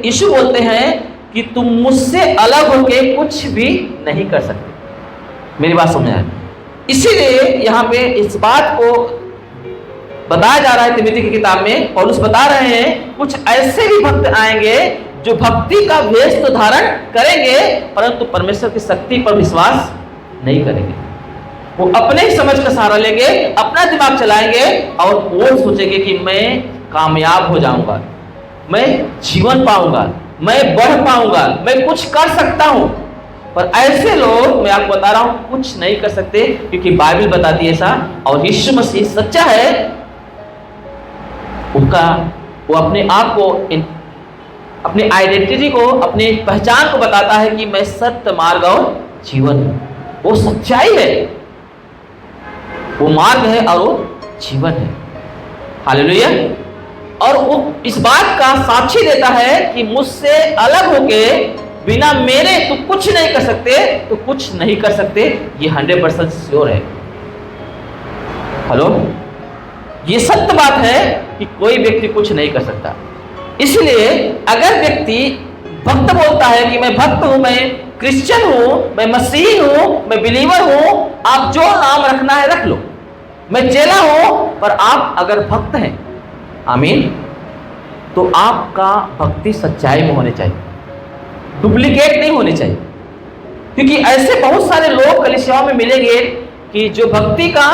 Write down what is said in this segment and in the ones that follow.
यीशु बोलते हैं कि तुम मुझसे अलग होके कुछ भी नहीं कर सकते। मेरी बात समझ आए? इसीलिए यहाँ पे इस बात को बताया जा रहा है तिमोथी की किताब में। पौलुस बता रहे हैं कुछ ऐसे भी भक्त आएंगे जो भक्ति का वेश तो धारण करेंगे परंतु परमेश्वर की शक्ति पर विश्वास नहीं करेंगे। वो अपने ही समझ का सहारा लेंगे, अपना दिमाग चलाएंगे और वो सोचेंगे कि मैं कामयाब हो जाऊंगा, मैं जीवन पाऊंगा, मैं बढ़ पाऊंगा, मैं कुछ कर सकता हूं। पर ऐसे लोग, मैं आपको बता रहा हूं, कुछ नहीं कर सकते क्योंकि बाइबल बताती है ऐसा। और यीशु मसीह सच्चा है, वो अपने आप को, अपनी आइडेंटिटी को, अपनी पहचान को बताता है कि मैं सत्य, मार्ग और जीवन हूं। वो सच्चाई है, वो मार्ग है और वो जीवन है। हालेलुया। और वो इस बात का साक्षी देता है कि मुझसे अलग होके बिना मेरे तो कुछ नहीं कर सकते, तो कुछ नहीं कर सकते। ये 100% श्योर है। हेलो, ये सत्य बात है कि कोई व्यक्ति कुछ नहीं कर सकता। इसलिए अगर व्यक्ति भक्त बोलता है कि मैं भक्त हूं, मैं क्रिश्चियन हूं, मैं मसीही हूं, मैं बिलीवर हूं, आप जो नाम रखना है रख लो, मैं चेला हूं, पर आप अगर भक्त हैं, आमीन, तो आपका भक्ति सच्चाई में होनी चाहिए, डुप्लीकेट नहीं होनी चाहिए। क्योंकि ऐसे बहुत सारे लोग कलीसियाओं में मिलेंगे कि जो भक्ति का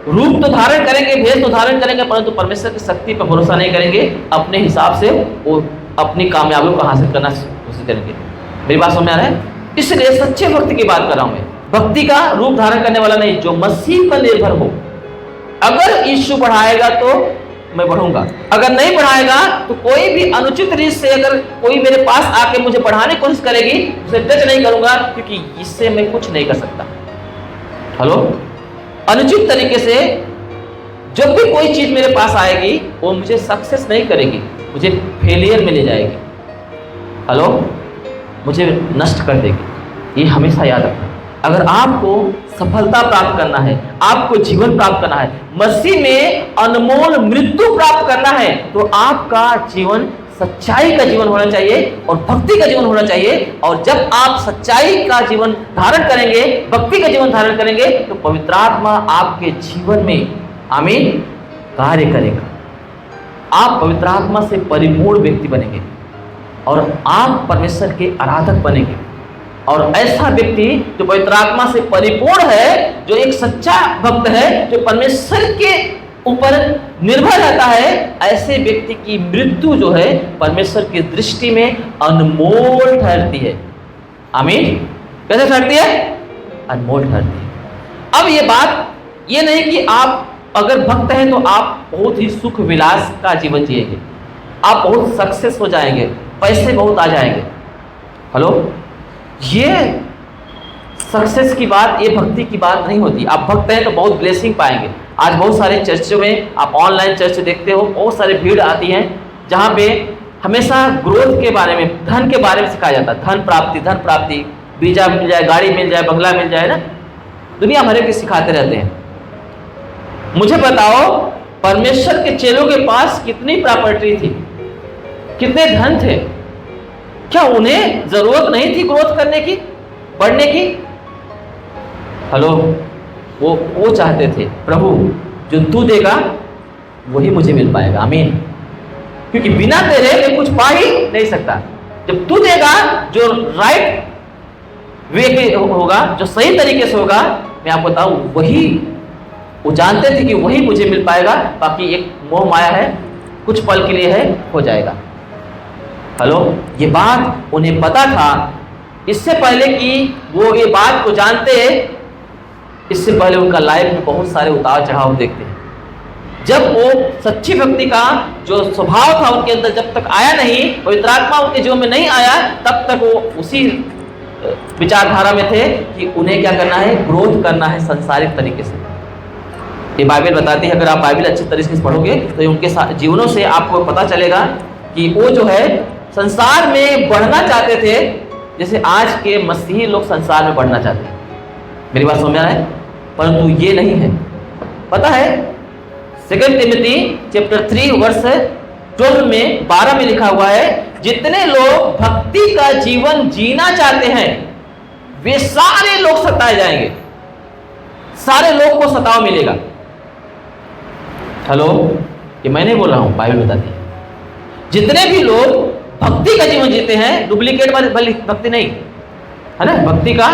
रूप तो धारण करेंगे, भेष तो धारण करेंगे, परंतु परमेश्वर की शक्ति पर भरोसा नहीं करेंगे। अपने हिसाब से वो अपनी कामयाबी को हासिल करना कोशिश करेंगे। मेरी बात समझ में आ रहा है? इसलिए सच्चे भक्ति की बात कर रहा हूं मैं, भक्ति का रूप धारण करने वाला नहीं, जो मसीह पर निर्भर हो। अगर यीशु बढ़ाएगा तो मैं बढ़ूंगा, अगर नहीं बढ़ाएगा तो कोई भी अनुचित रीत से अगर कोई मेरे पास आके मुझे बढ़ाने की कोशिश करेगी, उसे टच नहीं करूंगा, क्योंकि इससे मैं कुछ नहीं कर सकता। हेलो, अनुचित तरीके से जब भी कोई चीज मेरे पास आएगी वो मुझे सक्सेस नहीं करेगी, मुझे फेलियर में ले जाएगी। हेलो, मुझे नष्ट कर देगी। ये हमेशा याद रखना। अगर आपको सफलता प्राप्त करना है, आपको जीवन प्राप्त करना है, मसीह में अनमोल मृत्यु प्राप्त करना है, तो आपका जीवन सच्चाई का जीवन होना चाहिए और भक्ति का जीवन होना चाहिए। और जब आप सच्चाई का जीवन धारण करेंगे, भक्ति का जीवन धारण करेंगे, तो पवित्र आत्मा आपके जीवन में, आमीन, कार्य करेगा। आप पवित्र आत्मा से परिपूर्ण व्यक्ति बनेंगे और आप परमेश्वर के आराधक बनेंगे। और ऐसा व्यक्ति जो पवित्र आत्मा से परिपूर्ण है, जो एक सच्चा भक्त है, जो परमेश्वर के ऊपर निर्भर रहता है, ऐसे व्यक्ति की मृत्यु जो है परमेश्वर की दृष्टि में अनमोल ठहरती है। आमीन। कैसे ठहरती है? अनमोल ठहरती है। अब ये बात ये नहीं कि आप अगर भक्त हैं तो आप बहुत ही सुख विलास का जीवन जिएंगे, आप बहुत सक्सेस हो जाएंगे, पैसे बहुत आ जाएंगे। हेलो, ये सक्सेस की बात, ये भक्ति की बात नहीं होती। आप भक्त हैं तो बहुत ब्लेसिंग पाएंगे। आज बहुत सारे चर्चों में, आप ऑनलाइन चर्च देखते हो, बहुत सारे भीड़ आती हैं जहाँ पे हमेशा ग्रोथ के बारे में, धन के बारे में सिखाया जाता है। धन प्राप्ति, वीजा मिल जाए, गाड़ी मिल जाए, बंगला मिल जाए ना, दुनिया भर के सिखाते रहते हैं। मुझे बताओ, परमेश्वर के चेलों के पास कितनी प्रॉपर्टी थी, कितने धन थे? क्या उन्हें जरूरत नहीं थी ग्रोथ करने की, बढ़ने की? हेलो, वो चाहते थे, प्रभु जो तू देगा वही मुझे मिल पाएगा। आमीन। क्योंकि बिना तेरे मैं कुछ पा ही नहीं सकता। जब तू देगा, जो राइट वे के होगा, जो सही तरीके से होगा, मैं आपको बताऊं, वही वो जानते थे कि वही मुझे मिल पाएगा। बाकी एक मोह माया है, कुछ पल के लिए है, हो जाएगा। हेलो, ये बात उन्हें पता था। इससे पहले कि वो ये बात को जानते, इससे पहले उनका लाइफ में बहुत सारे उतार चढ़ाव देखते हैं। जब वो सच्ची भक्ति का जो स्वभाव था उनके अंदर जब तक आया नहीं, पवित्र आत्मा उनके जीवन में नहीं आया, तब तक वो उसी विचारधारा में थे कि उन्हें क्या करना है, ग्रोथ करना है संसारिक तरीके से। ये बाइबल बताती है। अगर आप बाइबल अच्छे तरीके से पढ़ोगे तो उनके जीवनों से आपको पता चलेगा कि वो जो है संसार में बढ़ना चाहते थे, जैसे आज के मसीही लोग संसार में बढ़ना चाहते हैं। मेरी बात समझ में आ रहा है? परंतु ये नहीं है। पता है, 2 तिमोथी चैप्टर 3 वर्ष 12 में लिखा हुआ है जितने लोग भक्ति का जीवन जीना चाहते हैं वे सारे लोग सताए जाएंगे, सारे लोग को सताव मिलेगा। हेलो, ये मैं नहीं बोल रहा हूं, बाइबल बताती है। जितने भी लोग भक्ति का जीवन जीते हैं, डुप्लीकेट वाली भक्ति नहीं है ना, भक्ति का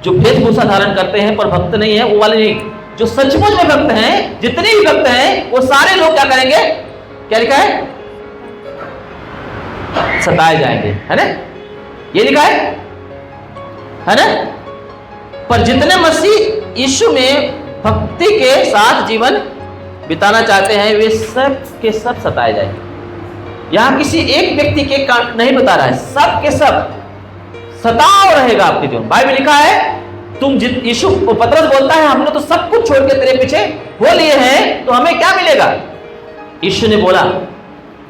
जो वेशभूषा धारण करते हैं पर भक्त नहीं है वो वाले नहीं, जो सचमुच में भक्त हैं, जितने भी भक्त हैं वो सारे लोग क्या करेंगे, क्या लिखा है, सताए जाएंगे, है ना, ये लिखा है ना। पर जितने मसीह यीशु में भक्ति के साथ जीवन बिताना चाहते हैं वे सब के सब सताए जाएंगे। यहां किसी एक व्यक्ति के नहीं बता रहा है, सब के सब सताव रहेगा आपके जीवन। बाइबल लिखा है तुम यीशु पतरस बोलता है हमने तो सब कुछ छोड़ के तेरे पीछे हो लिए हैं, तो हमें क्या मिलेगा। यीशु ने बोला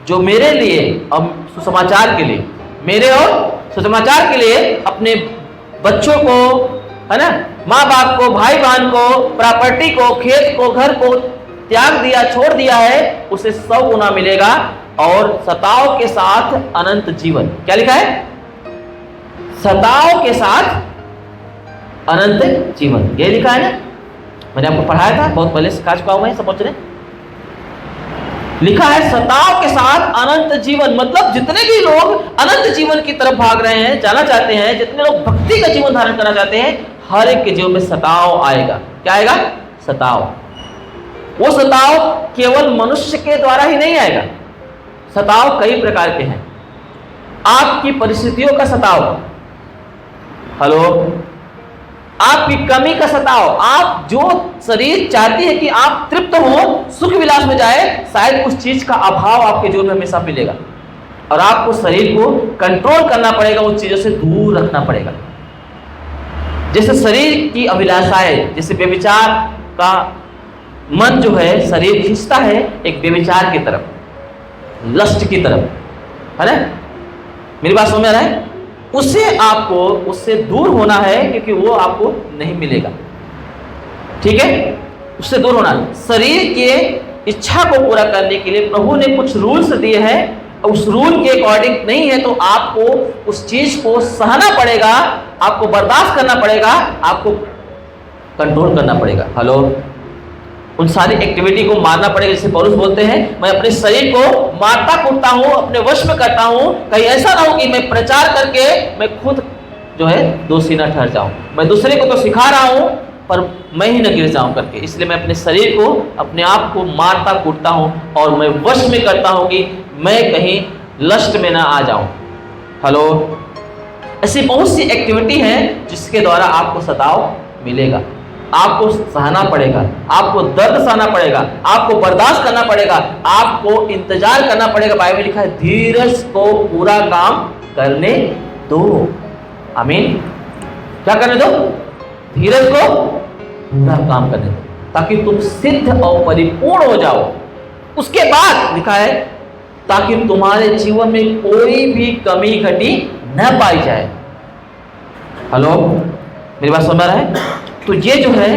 जो मेरे लिए और सुसमाचार के लिए, मेरे और सुसमाचार के लिए अपने बच्चों को, है ना, माँ बाप को, भाई बहन को, प्रॉपर्टी को, खेत को, घर को त्याग दिया, छोड़ दिया है, उसे 100 गुना मिलेगा और सताव के साथ अनंत जीवन। क्या लिखा है, सताव के साथ अनंत जीवन, ये लिखा है ना। मैंने आपको पढ़ाया था बहुत पहले, सिखा चुका हूं मैं, समझ रहे। लिखा है सताव के साथ अनंत जीवन, मतलब जितने भी लोग अनंत जीवन की तरफ भाग रहे हैं, जाना चाहते हैं, जितने लोग भक्ति का जीवन धारण करना चाहते हैं, हर एक के जीवन में सताव आएगा। क्या आएगा, सताव। वो सताव केवल मनुष्य के द्वारा ही नहीं आएगा, सताव कई प्रकार के हैं। आपकी परिस्थितियों का सताव, हेलो, आपकी कमी का सताव, आप जो शरीर चाहती है कि आप तृप्त हो, सुख विलास में जाए, शायद उस चीज का अभाव आपके जीवन में हमेशा मिलेगा और आपको शरीर को कंट्रोल करना पड़ेगा, उन चीजों से दूर रखना पड़ेगा। जैसे शरीर की अभिलाषाएं, जैसे व्यभिचार का मन जो है, शरीर खींचता है एक व्यभिचार की तरफ, लस्ट की तरफ, है ना, मेरी बात समझ में आ रहा है। उससे आपको उससे दूर होना है क्योंकि वो आपको नहीं मिलेगा, ठीक है, उससे दूर होना। शरीर के इच्छा को पूरा करने के लिए प्रभु ने कुछ रूल्स दिए हैं, उस रूल के अकॉर्डिंग नहीं है तो आपको उस चीज को सहना पड़ेगा, आपको बर्दाश्त करना पड़ेगा, आपको कंट्रोल करना पड़ेगा। हेलो, उन सारी एक्टिविटी को मारना पड़ेगा। जैसे पौलुस बोलते हैं मैं अपने शरीर को मारता कूटता हूँ, अपने वश में करता हूँ, कहीं ऐसा ना हो कि मैं प्रचार करके मैं खुद जो है दोषी न ठहर जाऊं। मैं दूसरे को तो सिखा रहा हूँ पर मैं ही न गिर जाऊं करके, इसलिए मैं अपने शरीर को, अपने आप को मारता कूटता हूँ और मैं वश में करता हूँ कि मैं कहीं लस्ट में ना आ जाऊं। हेलो, ऐसी बहुत सी एक्टिविटी है जिसके द्वारा आपको सताव मिलेगा, आपको सहना पड़ेगा, आपको दर्द सहना पड़ेगा, आपको बर्दाश्त करना पड़ेगा, आपको इंतजार करना पड़ेगा। बाइबल लिखा है धीरज को पूरा काम करने दो। आमीन। क्या करने दो, धीरज को पूरा काम करने दो ताकि तुम सिद्ध और परिपूर्ण हो जाओ। उसके बाद लिखा है ताकि तुम्हारे जीवन में कोई भी कमी घटी न पाई जाए। हेलो, मेरी बात समझ रहा है। तो ये जो है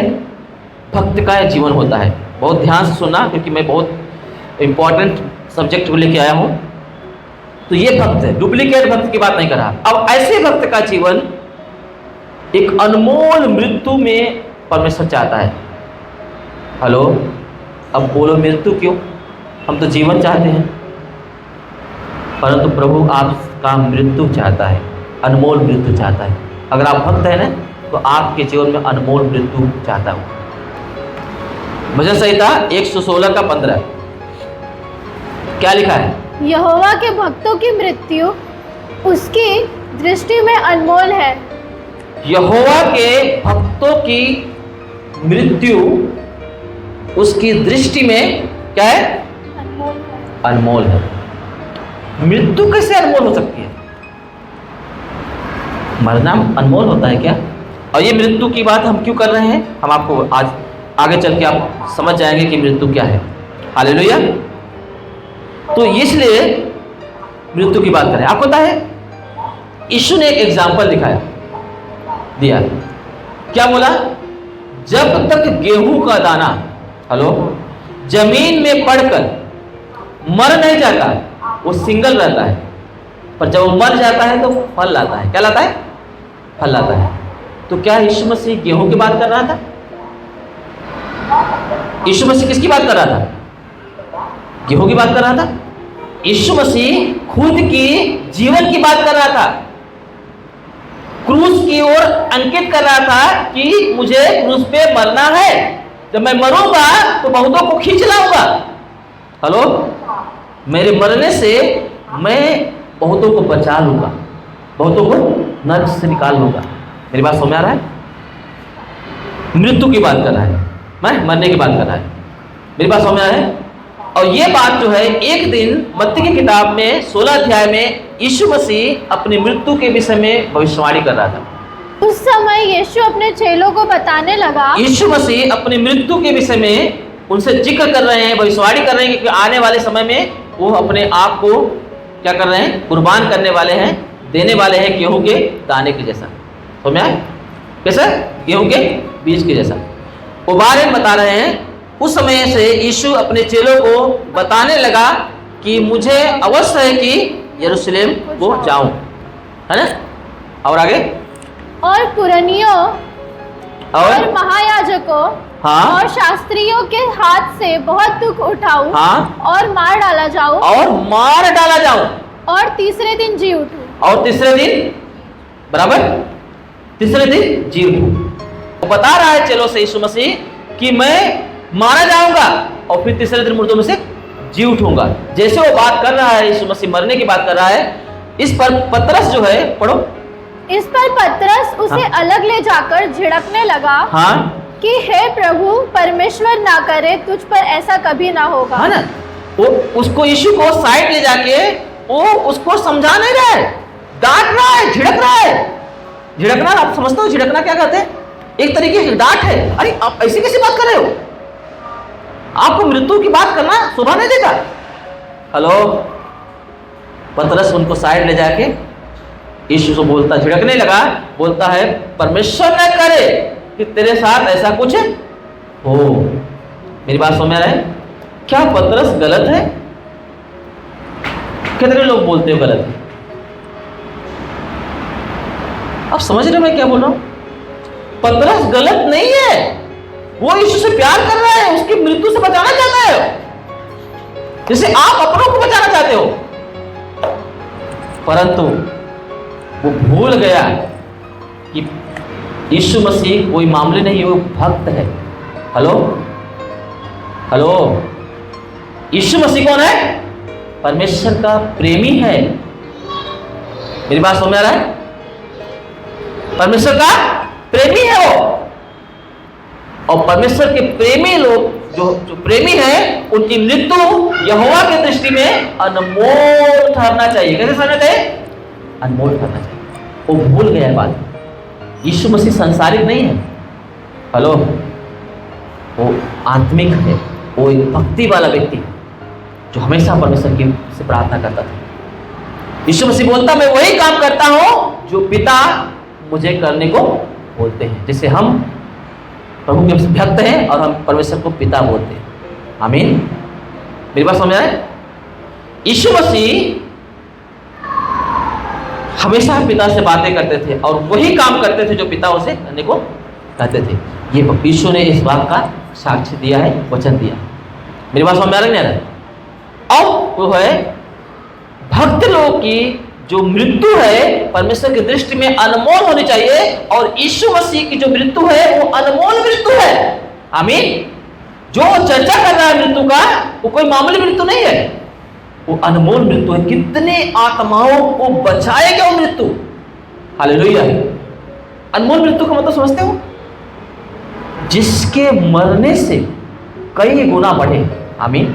भक्त का जीवन होता है। बहुत ध्यान से सुनना क्योंकि मैं बहुत इंपॉर्टेंट सब्जेक्ट को लेके आया हूं। तो ये भक्त है, डुप्लीकेट भक्त की बात नहीं कर रहा। अब ऐसे भक्त का जीवन एक अनमोल मृत्यु में परमेश्वर चाहता है। हेलो, अब बोलो मृत्यु क्यों, हम तो जीवन चाहते हैं, परंतु प्रभु आपका मृत्यु चाहता है, अनमोल मृत्यु चाहता है। अगर आप भक्त हैं ना तो आपके जीवन में अनमोल मृत्यु चाहता हूं। भजन संहिता 116 का 15 क्या लिखा है, यहोवा के भक्तों की मृत्यु उसकी दृष्टि में अनमोल है। यहोवा के भक्तों की मृत्यु उसकी दृष्टि में क्या है, अनमोल है। अनमोल है। मृत्यु कैसे अनमोल हो सकती है, मरना अनमोल होता है क्या। और ये मृत्यु की बात हम क्यों कर रहे हैं, हम आपको आज आगे चल के आप समझ जाएंगे कि मृत्यु क्या है। हालेलुया। तो इसलिए मृत्यु की बात करें। आपको पता है यीशु ने एक एग्जाम्पल दिया। क्या बोला, जब तक गेहूं का दाना, हेलो, जमीन में पड़कर मर नहीं जाता वो सिंगल रहता है, पर जब वो मर जाता है तो फल लाता है। क्या लाता है? फल लाता है। तो क्या यीशु मसीह गेहूं की बात कर रहा था? यीशु मसीह किसकी बात कर रहा था? गेहूं की बात कर रहा था। यीशु मसीह खुद की जीवन की बात कर रहा था, क्रूस की ओर अंकित कर रहा था कि मुझे क्रूस पे मरना है, जब मैं मरूंगा तो बहुतों को खींच लाऊंगा। हेलो, मेरे मरने से मैं बहुतों को बचा लूंगा, बहुतों को नरक से निकाल लूंगा। मेरी बात समझ में आ रहा है? मृत्यु की बात कर रहा है, मैं मरने की बात कर रहा है। मेरी बात समझ में आ रहा है? और ये बात जो है, एक दिन मत्ती की किताब में 16 अध्याय में यीशु मसीह अपनी मृत्यु के विषय में भविष्यवाणी कर रहा था। उस समय यीशु अपने चेलों को बताने लगा, यीशु मसीह अपनी मृत्यु के विषय में उनसे जिक्र कर रहे हैं, भविष्यवाणी कर रहे हैं कि आने वाले समय में वो अपने आप को क्या कर रहे हैं? कुर्बान करने वाले हैं, देने वाले हैं गेहूं के दाने के जैसा। समझ में आया? कैसा? गेहूं के बीज के जैसा। वो बारे में बता रहे हैं। उस समय से यीशु अपने चेलों को बताने लगा कि मुझे अवश्य है कि यरूशलेम को जाऊं, है ना? और आगे, और पुरनियों और महायाजकों हाँ, और शास्त्रियों के हाथ से बहुत दुख उठाऊं, हाँ, और मार डाला जाऊं, और मार डाला जाऊं, और तीसरे दिन जी उठूं। और तीसरे दिन, बराबर, तीसरे दिन जी उठूं। वो बता रहा है चेलों से यीशु मसीह कि मैं मारा जाऊंगा और फिर तीसरे दिन मुर्दों में से जी उठूंगा। जैसे वो बात कर रहा है, यीशु मसीह मरने की बात कर रहा है, इस पर पतरस जो है, पढ़ो। इस पर पतरस उसे अलग ले जाकर झिड़कने लगा, हाँ, कि हे प्रभु, परमेश्वर ना करे, तुझ पर ऐसा कभी ना होगा। है ना? वो उसको, यीशु को साइड ले जाके वो उसको समझा नहीं रहा है, डांट रहा है, झिड़क रहा है। झिड़कना, आप समझते हो झिड़कना क्या कहते हैं? एक तरीके की डांट है। अरे आप ऐसी कैसी बात कर रहे हो? आपको मृत्यु की बात करना शोभा नहीं देता। हेलो, पतरस उनको साइड ले जाके यीशु से बोलता, झिड़कने लगा, बोलता है परमेश्वर न करे कि तेरे साथ ऐसा कुछ हो। मेरी बात समझ में आ रहा है? क्या पतरस गलत है? कितने लोग बोलते हो गलत है? आप समझ रहे हो मैं क्या बोल रहा हूं? पतरस गलत नहीं है, वो यीशु से प्यार कर रहा है, उसकी मृत्यु से बचाना चाहता है, जैसे आप अपनों को बचाना चाहते हो। परंतु वो भूल गया कि यीशु मसीह कोई मामले नहीं, वो भक्त है। हेलो, हेलो, यीशु मसीह कौन है? परमेश्वर का प्रेमी है। मेरी बात समझ में आ रहा है? परमेश्वर का प्रेमी है वो। और परमेश्वर के प्रेमी लोग, जो प्रेमी हैं, उनकी मृत्यु यहोवा की दृष्टि में अनमोल ठहरना चाहिए। कैसे ठहरना चाहिए? अनमोल ठहरना चाहिए। वो भूल गया है बात। यीशु मसीह संसारिक नहीं है। हेलो, वो आत्मिक है, वो एक भक्ति वाला व्यक्ति है जो हमेशा परमेश्वर की से प्रार्थना करता था। यीशु मसीह बोलता, मैं वही काम करता हूं जो पिता मुझे करने को बोलते हैं। जैसे हम प्रभु के भक्त हैं और हम परमेश्वर को पिता बोलते हैं। आमीन। मेरी बात समझ आए? यीशु मसीह हमेशा पिता से बातें करते थे और वही काम करते थे जो पिता उसे करने को कहते थे। ये यीशु ने इस बात का साक्ष्य दिया है, वचन दिया। मेरी बात समझ में आ रही है? अब वो है भक्त लोग की जो मृत्यु है परमेश्वर की दृष्टि में अनमोल होनी चाहिए, और यीशु मसीह की जो मृत्यु है वो अनमोल मृत्यु है। आमीन। जो चर्चा कर रहा है मृत्यु का, वो कोई मामूली मृत्यु नहीं है, वो अनमोल मृत्यु है। कितने आत्माओं को बचाएगा वो मृत्यु। हालेलुया। अनमोल मृत्यु का मतलब समझते हो? जिसके मरने से कई गुना बढ़े। आमीन।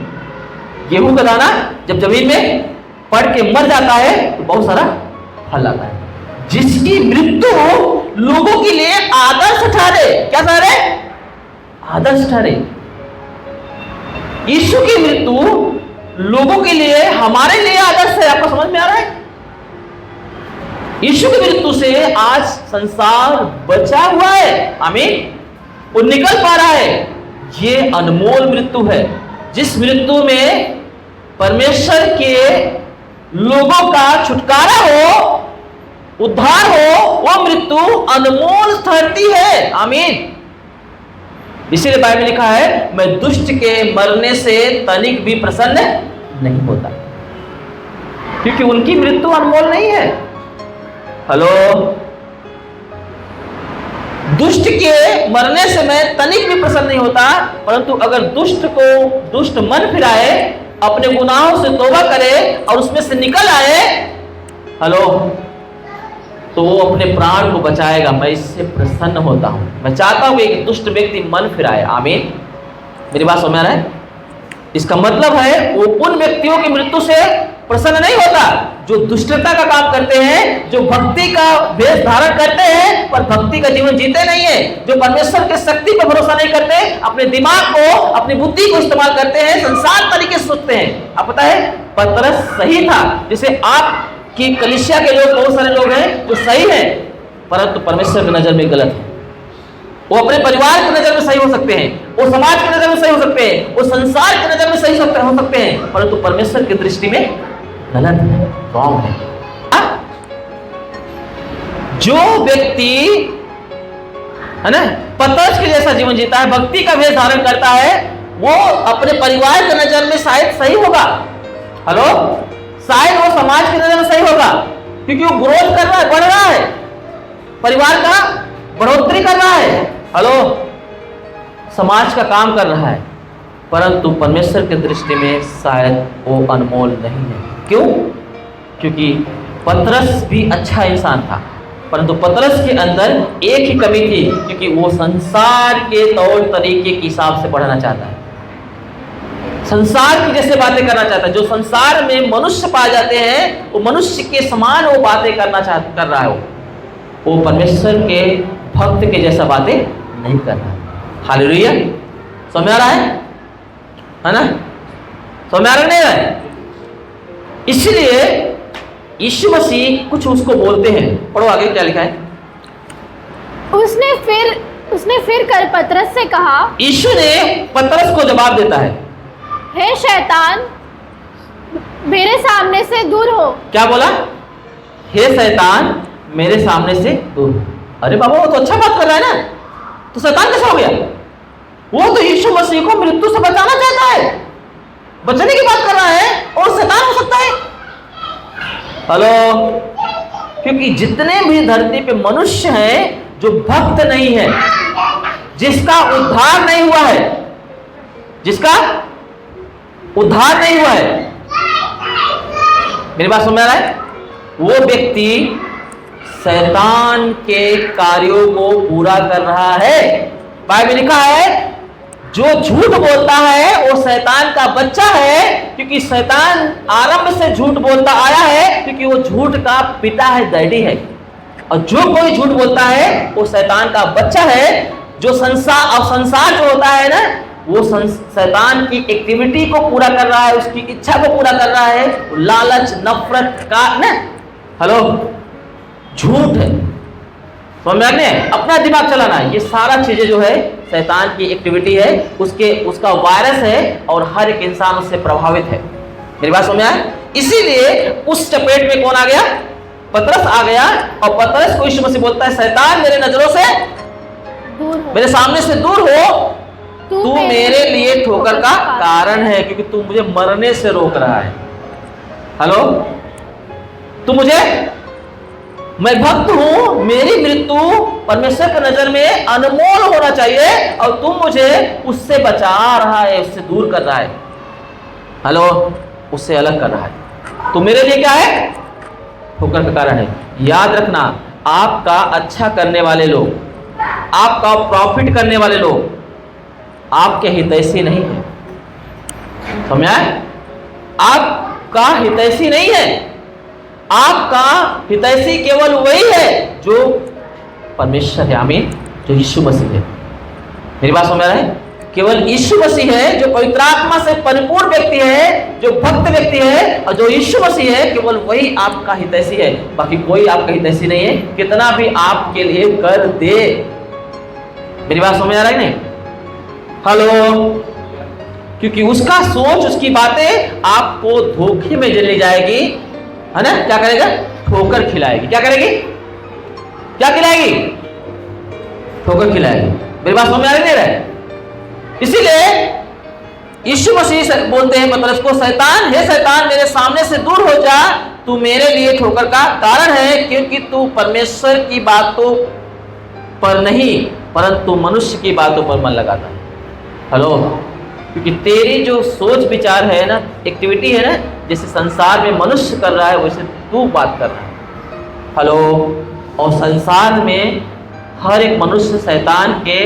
गेहूं का दाना जब जमीन में पड़ के मर जाता है तो बहुत सारा फल आता है। जिसकी मृत्यु लोगों के लिए आदर्श ठहरे। क्या ठहरे? आदर्श ठहरे। यीशु की मृत्यु लोगों के लिए, हमारे लिए आदर्श है। आपको समझ में आ रहा है? यीशु की मृत्यु से आज संसार बचा हुआ है। आमीन। वो निकल पा रहा है। ये अनमोल मृत्यु है, जिस मृत्यु में परमेश्वर के लोगों का छुटकारा हो, उद्धार हो, वो मृत्यु अनमोल ठहरती है। आमीन। इसीलिए बाइबल में लिखा है, मैं दुष्ट के मरने से तनिक भी प्रसन्न नहीं होता, क्योंकि उनकी मृत्यु अनमोल नहीं है। हेलो, दुष्ट के मरने से मैं तनिक भी प्रसन्न नहीं होता, परंतु अगर दुष्ट मन फिराए, अपने गुनाहों से तौबा करे और उसमें से निकल आए, हेलो, तो वो अपने प्राण को बचाएगा। मैं इससे प्रसन्न होता हूं। मैं चाहता हूं कि एक दुष्ट व्यक्ति मन फिराए। आमीन। मेरी बात समझ में आ रहा है? इसका मतलब है वो उन व्यक्तियों की मृत्यु से प्रसन्न नहीं होता जो दुष्टता का काम करते हैं, जो भक्ति का वेश धारण करते हैं पर भक्ति का जीवन जीते नहीं है, जो परमेश्वर के शक्ति पर भरोसा नहीं करते, अपने दिमाग को, अपनी बुद्धि को इस्तेमाल करते हैं, संसार तरीके से सोचते हैं। आप पता है, पतरस सही था। जैसे आपकी कलीसिया के लोग, बहुत सारे लोग हैं जो सही हैं, परंतु परमेश्वर की नजर में गलत है। वो अपने परिवार की नजर में सही हो सकते हैं, वो समाज की नजर में सही हो सकते हैं, वो संसार की नजर में सही हो सकते हैं, परंतु परमेश्वर की दृष्टि में गलत है, रॉन्ग है। जो व्यक्ति है ना पतरस के जैसा जीवन जीता है, भक्ति का वेश धारण करता है, वो अपने परिवार की नजर में शायद सही होगा। हेलो, शायद वो समाज की नजर में सही होगा, क्योंकि वो ग्रोथ कर रहा है, बढ़ रहा है, परिवार का बढ़ोतरी कर रहा है, हेलो, समाज का काम कर रहा है, परंतु परमेश्वर की दृष्टि में शायद वो अनमोल नहीं है। क्यों? क्योंकि पतरस भी अच्छा इंसान था, परंतु पतरस के अंदर एक ही कमी थी, क्योंकि वो संसार के तौर तरीके के हिसाब से बढ़ना चाहता है, संसार की जैसे बातें करना चाहता है। जो संसार में मनुष्य पाए जाते हैं, वो मनुष्य के समान वो बातें कर रहा है। वो परमेश्वर के भक्त के जैसा बातें नहीं कर रहा है। हालेलुया। समझ आ रहा है ना? समझ आ रहा नहीं है? इसलिए यीशु मसीह कुछ उसको बोलते हैं। पढ़ो आगे क्या लिखा है। उसने फिर कर पतरस से कहा, यीशु ने पतरस को जवाब देता है, हे शैतान, मेरे सामने से दूर हो। क्या बोला? हे शैतान, मेरे सामने से दूर हो। अरे बाबा, वो तो अच्छा बात कर रहा है ना, तो शैतान कैसा हो गया? वो तो यीशु मसीह को मृत्यु से बचाना चाहता है, बचने की बात कर रहा है, और शैतान हो सकता है? हेलो, क्योंकि जितने भी धरती पे मनुष्य हैं जो भक्त नहीं है, जिसका उद्धार नहीं हुआ है, जिसका उद्धार नहीं हुआ है, मेरी बात समझ में आ रहा है? वो व्यक्ति शैतान के कार्यों को पूरा कर रहा है। बाइबल में लिखा है, जो झूठ बोलता है वो शैतान का बच्चा है, क्योंकि शैतान आरंभ से झूठ बोलता आया है, क्योंकि वो झूठ का पिता है, डैडी है। और जो कोई झूठ बोलता है वो शैतान का बच्चा है। जो संसार जो होता है ना, वो शैतान की एक्टिविटी को पूरा कर रहा है, उसकी इच्छा को पूरा कर रहा है, लालच, नफरत का ना, हेलो, झूठ है। समझ में? अपना दिमाग चलाना है, ये सारा चीजें जो है शैतान की एक्टिविटी है, उसका वायरस है, और हर एक इंसान उससे प्रभावित है। मेरी बात समझ में आए? इसीलिए उस चपेट में कौन आ गया? पतरस आ गया। और पतरस को यीशु मसीह बोलता है, शैतान, मेरे नजरों से दूर हो, मेरे सामने से दूर हो, तू मेरे लिए ठोकर का कारण है, क्योंकि तू मुझे मरने से रोक रहा है। हेलो, तू मुझे, मैं भक्त हूं, मेरी मृत्यु परमेश्वर की नजर में अनमोल होना चाहिए, और तुम मुझे उससे बचा रहा है, उससे दूर कर रहा है। हेलो, उससे अलग कर रहा है। तो मेरे लिए क्या है? ठोकर का कारण है। याद रखना, आपका अच्छा करने वाले लोग, आपका प्रॉफिट करने वाले लोग आपके हितैषी नहीं है। समझ आए? आपका हितैषी नहीं है। आपका हितैषी केवल वही है जो परमेश्वर है। आमीन। जो यीशु मसीह है। मेरी बात समझ रहा है? केवल यीशु मसीह है जो पवित्र आत्मा से परिपूर्ण व्यक्ति है, जो भक्त व्यक्ति है, और जो यीशु मसीह है, केवल वही आपका हितैषी है। बाकी कोई आपका हितैषी नहीं है, कितना भी आपके लिए कर दे। मेरी बात समझ आ रहा है नहीं? हेलो, क्योंकि उसका सोच, उसकी बातें आपको धोखे में ले जाएगी, है ना, क्या करेगा, ठोकर खिलाएगी। क्या करेगी, क्या खिलाएगी, ठोकर खिलाएगी। मेरी बात समझ में आ रही है? इसीलिए यीशु मसीह बोलते हैं पतरस को, शैतान, हे शैतान, मेरे सामने से दूर हो जा, तू मेरे लिए ठोकर का कारण है, क्योंकि तू परमेश्वर की बातों पर नहीं परंतु मनुष्य की बातों पर मन लगाता है। हेलो, क्योंकि तेरी जो सोच विचार है ना, एक्टिविटी है ना, जैसे संसार में मनुष्य कर रहा है वैसे तू बात कर रहा है। हेलो, और संसार में हर एक मनुष्य शैतान के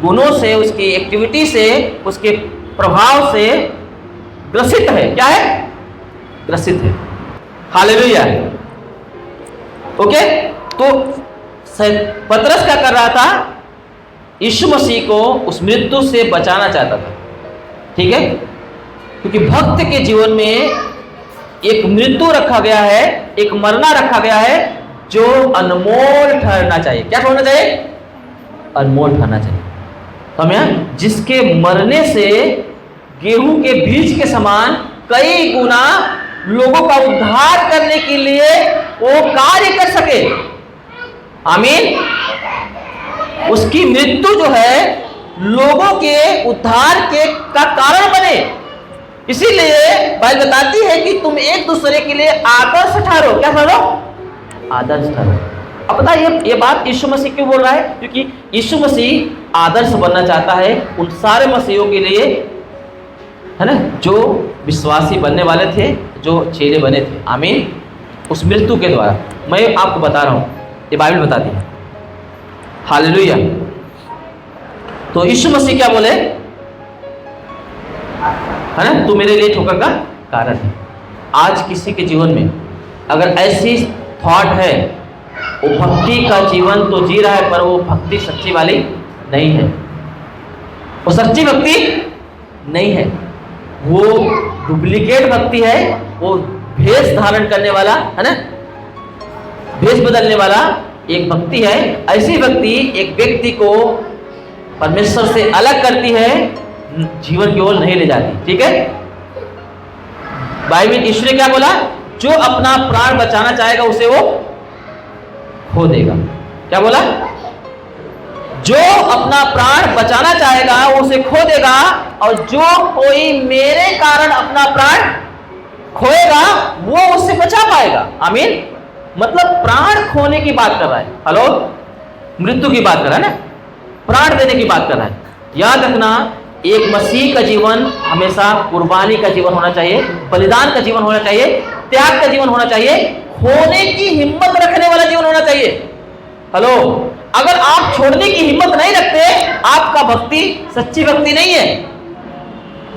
गुणों से, उसकी एक्टिविटी से, उसके प्रभाव से ग्रसित है। क्या है, ग्रसित है। हालेलुया। ओके, तो पतरस क्या कर रहा था, यीशु मसीह को उस मृत्यु से बचाना चाहता था। ठीक है, क्योंकि भक्त के जीवन में एक मृत्यु रखा गया है, एक मरना रखा गया है जो अनमोल ठहरना चाहिए। क्या ठहरना चाहिए, अनमोल ठहरना चाहिए। समझा, जिसके मरने से गेहूं के बीज के समान कई गुना लोगों का उद्धार करने के लिए वो कार्य कर सके। आमीन। उसकी मृत्यु जो है लोगों के उद्धार के का कारण बने। इसीलिए बाइबल बताती है कि तुम एक दूसरे के लिए आदर्श ठहरो। क्या ठहरो, आदर्श ठहरो। अब पता ये बात यीशु मसीह क्यों बोल रहा है, क्योंकि यीशु मसीह आदर्श बनना चाहता है उन सारे मसीहों के लिए, है ना, जो विश्वासी बनने वाले थे, जो चेले बने थे। आमीन। उस मृत्यु के द्वारा मैं आपको बता रहा हूं, ये बाइबल बताती है। हालेलुया। तो यीशु मसीह क्या बोले, है ना, तू मेरे लिए ठोकर का कारण है। आज किसी के जीवन में अगर ऐसी थॉट है, वो भक्ति का जीवन तो जी रहा है पर वो भक्ति सच्ची वाली नहीं है, वो सच्ची भक्ति नहीं है, वो डुप्लीकेट भक्ति है, वो भेष धारण करने वाला, है ना, भेष बदलने वाला एक भक्ति है। ऐसी भक्ति एक व्यक्ति को परमेश्वर से अलग करती है, जीवन की ओर नहीं ले जाती। ठीक है, बाइबल ईश्वर ने क्या बोला, जो अपना प्राण बचाना चाहेगा उसे वो खो देगा। क्या बोला, जो अपना प्राण बचाना चाहेगा वो उसे खो देगा, और जो कोई मेरे कारण अपना प्राण खोएगा वो उससे बचा पाएगा। आमीन। मतलब प्राण खोने की बात कर रहा है। हेलो, मृत्यु की बात कर रहा है ना, प्राण देने की बात कर रहा है। याद रखना, एक मसीह का जीवन हमेशा कुर्बानी का जीवन होना चाहिए, बलिदान का जीवन होना चाहिए, त्याग का जीवन होना चाहिए, खोने की हिम्मत रखने वाला जीवन होना चाहिए। हेलो, अगर आप छोड़ने की हिम्मत नहीं रखते, आपका भक्ति सच्ची भक्ति नहीं है।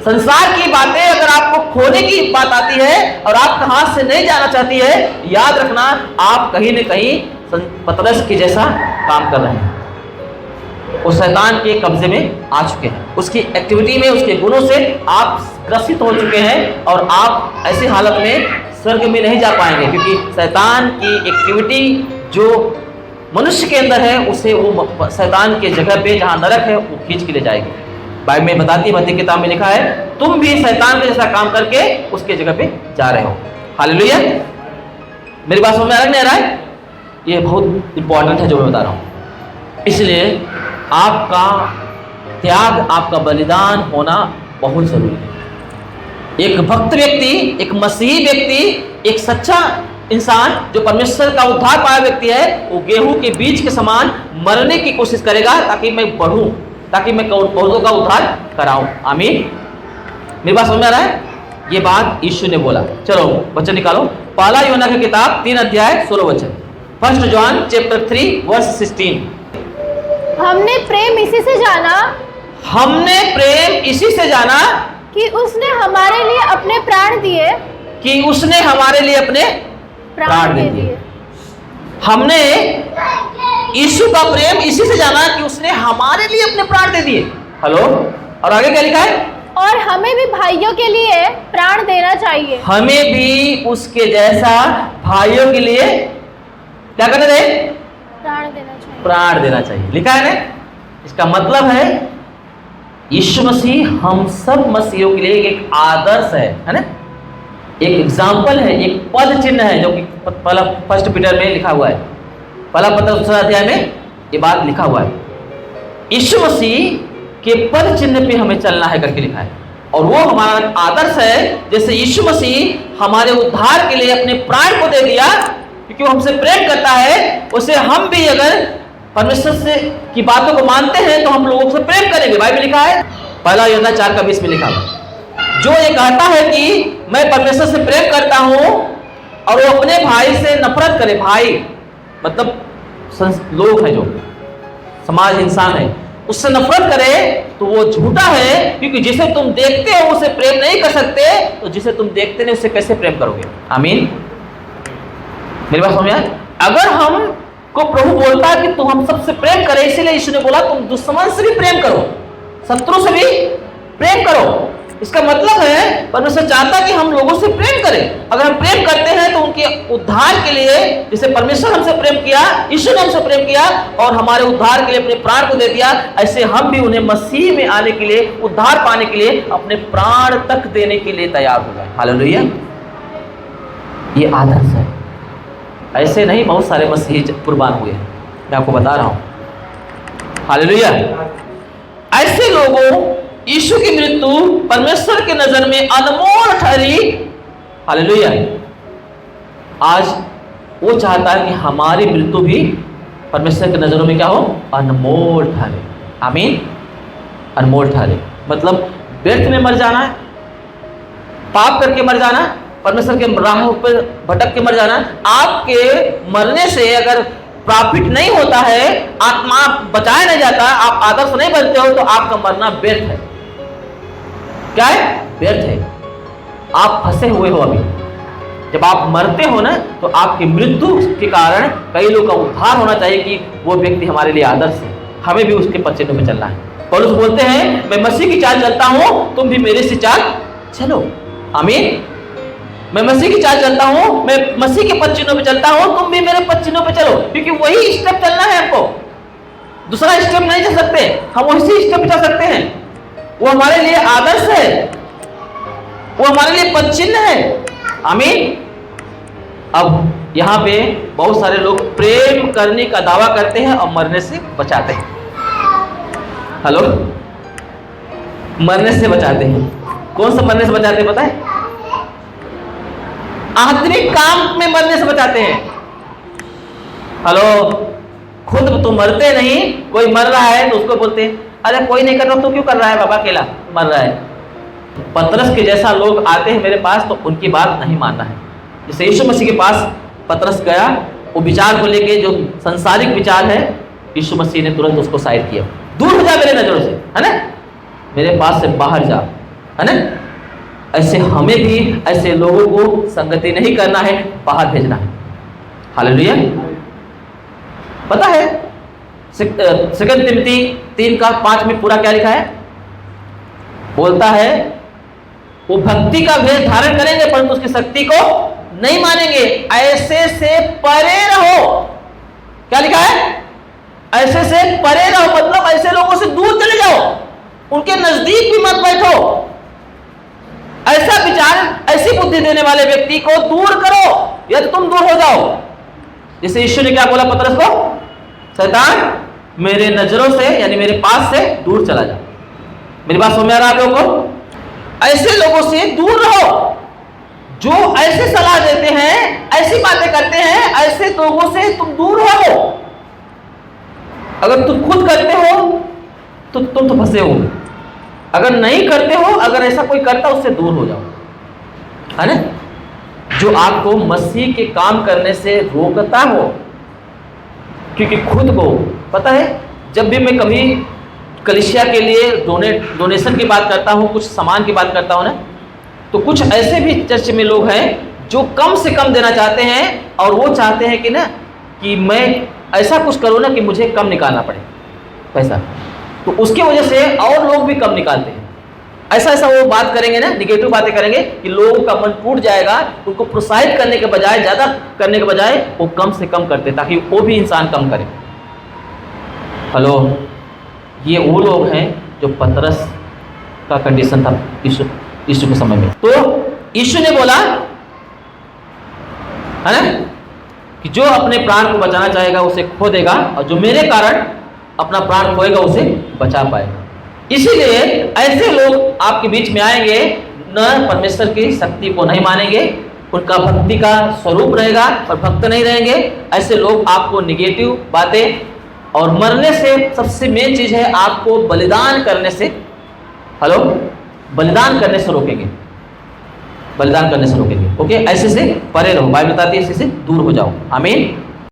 संसार की बातें अगर आपको खोने की बात आती है और आपका हाथ से नहीं जाना चाहती है, याद रखना आप कहीं न कहीं पतरस के जैसा काम कर रहे हैं। वो शैतान के कब्जे में आ चुके हैं, उसकी एक्टिविटी में, उसके गुणों से आप ग्रसित हो चुके हैं, और आप ऐसी हालत में स्वर्ग में नहीं जा पाएंगे, क्योंकि शैतान की एक्टिविटी जो मनुष्य के अंदर है उसे वो शैतान के जगह पे जहाँ नरक है वो खींच के ले जाएगी। बाइबल में बताती है, मत्ती किताब में लिखा है, तुम भी शैतान के जैसा काम करके उसके जगह पे जा रहे हो। हालेलुया। मेरी बात समझ में आ रहा है? ये बहुत इंपॉर्टेंट है जो मैं बता रहा हूँ। इसलिए आपका त्याग, आपका बलिदान होना बहुत जरूरी है। एक भक्त व्यक्ति, एक मसीही व्यक्ति, एक सच्चा इंसान जो परमेश्वर का उद्धार पाया व्यक्ति है, वो गेहूं के बीज के समान मरने की कोशिश करेगा ताकि मैं बढ़ूं, ताकि मैं बहुतों का उद्धार कराऊं। आमीन। मेरी बात समझ में आ रहा है? ये बात यीशु ने बोला। चलो वचन निकालो, पहला यूहन्ना की किताब 3 अध्याय 16 वचन। 1 जॉन चैप्टर 3 वर्स 16। हमने प्रेम इसी से जाना, हमने प्रेम इसी से जाना कि उसने हमारे लिए अपने प्राण दिए, कि उसने हमारे लिए अपने प्राण दे दिए। हमने यीशु का प्रेम इसी से जाना कि उसने हमारे लिए अपने प्राण दे दिए। हेलो, और आगे क्या लिखा है? और हमें भी भाइयों के लिए प्राण देना चाहिए। हमें भी उसके जैसा भाइयों के लिए क्या करना चाहिए? प्राण देना चाहिए। प्राण देना चाहिए, लिखा है ना। इसका मतलब है यीशु मसीह हम सब मसीहों के लिए एक आदर्श है ना। एक एग्जाम्पल है, एक पद चिन्ह है जो कि पहला फर्स्ट पीटर में लिखा हुआ है, पहला पत्र दूसरा अध्याय में ये बात लिखा हुआ है। यीशु मसीह के पद चिन्ह पे हमें चलना है करके लिखा है, और वो हमारा आदर्श है। जैसे यीशु मसीह हमारे उद्धार के लिए अपने प्राण को दे दिया क्योंकि वो हमसे प्रेम करता है, उसे हम भी अगर परमेश्वर से की बातों को मानते हैं तो हम लोगों से प्रेम करेंगे। बाइबल लिखा है, पहला यूहन्ना 4:20 में लिखा है, जो ये कहता है कि मैं परमेश्वर से प्रेम करता हूं और वो अपने भाई से नफरत करे, भाई मतलब लोग हैं जो समाज इंसान है, उससे नफरत करे तो वो झूठा है, क्योंकि जिसे तुम देखते हो उसे प्रेम नहीं कर सकते, तो जिसे तुम देखते नहीं उससे कैसे प्रेम करोगे? आमीन। मेरी बात समझ आए? अगर हम को प्रभु बोलता है कि तुम हम सबसे प्रेम करें, इसीलिए यीशु ने बोला तुम दुश्मन से भी प्रेम करो, शत्रु से भी प्रेम करो। इसका मतलब है परमेश्वर चाहता है कि हम लोगों से प्रेम करें। अगर हम प्रेम करते हैं तो उनके उद्धार के लिए, जैसे परमेश्वर हमसे प्रेम किया, यीशु ने हमसे प्रेम किया और हमारे उद्धार के लिए अपने प्राण को दे दिया, ऐसे हम भी उन्हें मसीह में आने के लिए, उद्धार पाने के लिए अपने प्राण तक देने के लिए तैयार हो जाए। हालेलुया। ये आदर्श है। ऐसे नहीं बहुत सारे मसीही कुर्बान हुए, मैं आपको बता रहा हूं। हालेलुया। ऐसे लोगों यीशु की मृत्यु परमेश्वर के नजर में अनमोल ठहरी। हालेलुया। आज वो चाहता है कि हमारी मृत्यु भी परमेश्वर की नजरों में क्या हो? अनमोल ठहरे। आमीन। अनमोल ठहरे मतलब व्यर्थ में मर जाना है, पाप करके मर जाना, परमेश्वर के राह पर भटक के मर जाना। आपके मरने से अगर प्रॉफिट नहीं होता है, आत्मा बचाया नहीं जाता, आप आदर्श नहीं बनते हो, तो आपका मरना व्यर्थ है। क्या है? व्यर्थ है। आप फंसे हुए हो। अभी जब आप मरते हो ना, तो आपकी मृत्यु के कारण कई लोगों का उद्धार होना चाहिए कि वो व्यक्ति हमारे लिए आदर्श है, हमें भी उसके पद में चलना है। पौलुस बोलते हैं मैं मसीह की चाल चलता हूं, तुम भी मेरे से चाल चलो। आमीन। मैं मसीह की चाल चलता हूं, मैं मसीह के पद चिन्हों पे चलता हूं, तुम भी मेरे पद चिन्हों पे चलो, क्योंकि वही स्टेप चलना है हमको। दूसरा स्टेप नहीं चल सकते, हम वही स्टेप पे चल सकते हैं। वो हमारे लिए आदर्श है, वो हमारे लिए पद चिन्ह है। आमीन। अब यहां पे बहुत सारे लोग प्रेम करने का दावा करते हैं और मरने से बचाते हैं। हेलो, मरने से बचाते हैं। कौन सा मरने से बचाते हैं पता है? आत्मिक काम में मरने से बचाते हैं। हेलो, खुद तो मरते नहीं, कोई मर रहा है तो उसको बोलते हैं अरे कोई नहीं कर रहा तो क्यों कर रहा है बाबा, अकेला मर रहा है। पतरस के जैसा लोग आते हैं मेरे पास तो उनकी बात नहीं मानना है। जैसे यीशु मसीह के पास पतरस गया, वो विचार को लेके जो संसारिक विचार है, यीशु मसीह ने तुरंत उसको साइड किया, दूर हो जा मेरे नजरों से, है ना, मेरे पास से बाहर जा, है ना। ऐसे हमें भी ऐसे लोगों को संगति नहीं करना है, बाहर भेजना है। हालेलुया। पता है सेकंड तिमोथी 3:5 में पूरा क्या लिखा है? बोलता है वो भक्ति का भेष धारण करेंगे परंतु उसकी शक्ति को नहीं मानेंगे, ऐसे से परे रहो। क्या लिखा है? ऐसे से परे रहो, मतलब ऐसे लोगों से दूर चले जाओ, उनके नजदीक भी मत बैठो। ऐसा विचार, ऐसी बुद्धि देने वाले व्यक्ति को दूर करो या तो तुम दूर हो जाओ। जैसे यीशु ने क्या बोला पतरस को? शैतान मेरे नजरों से यानी मेरे पास से दूर चला जा। मेरी बात समझ में आ रहा है आप लोगों को? ऐसे लोगों से दूर रहो जो ऐसे सलाह देते हैं, ऐसी बातें करते हैं, ऐसे लोगों से तुम दूर रहो। अगर तुम खुद करते हो तो तुम तो फंसे हो, अगर नहीं करते हो, अगर ऐसा कोई करता उससे दूर हो जाओ, है ना। जो आपको मसीह के काम करने से रोकता हो, क्योंकि खुद को पता है, जब भी मैं कभी कलीसिया के लिए डोनेशन की बात करता हूँ, कुछ सामान की बात करता हूँ ना, तो कुछ ऐसे भी चर्च में लोग हैं जो कम से कम देना चाहते हैं और वो चाहते हैं कि ना कि मैं ऐसा कुछ करूँ ना कि मुझे कम निकालना पड़े पैसा, तो उसकी वजह से और लोग भी कम निकालते हैं। ऐसा वो बात करेंगे ना, निगेटिव बातें करेंगे कि लोगों का मन टूट जाएगा। उनको प्रोत्साहित करने के बजाय, ज़्यादा करने के बजाय वो कम से कम करते ताकि वो भी इंसान कम करे। हेलो, ये वो लोग हैं जो पतरस का कंडीशन था यीशु के समय में। तो यीशु ने बोला है ना, कि जो अपने प्राण को बचाना चाहेगा उसे खो देगा, और जो मेरे कारण अपना प्राण खोएगा उसे बचा पाएगा। इसीलिए ऐसे लोग आपके बीच में आएंगे, न परमेश्वर की शक्ति को नहीं मानेंगे, उनका भक्ति का स्वरूप रहेगा और भक्त नहीं रहेंगे। ऐसे लोग आपको निगेटिव बातें और मरने से, सबसे मेन चीज है, आपको बलिदान करने से, हेलो, बलिदान करने से रोकेंगे, बलिदान करने से रोकेंगे। ओके, ऐसे से परे रहो, बाइबल बताती है ऐसे से दूर हो जाओ। आमीन।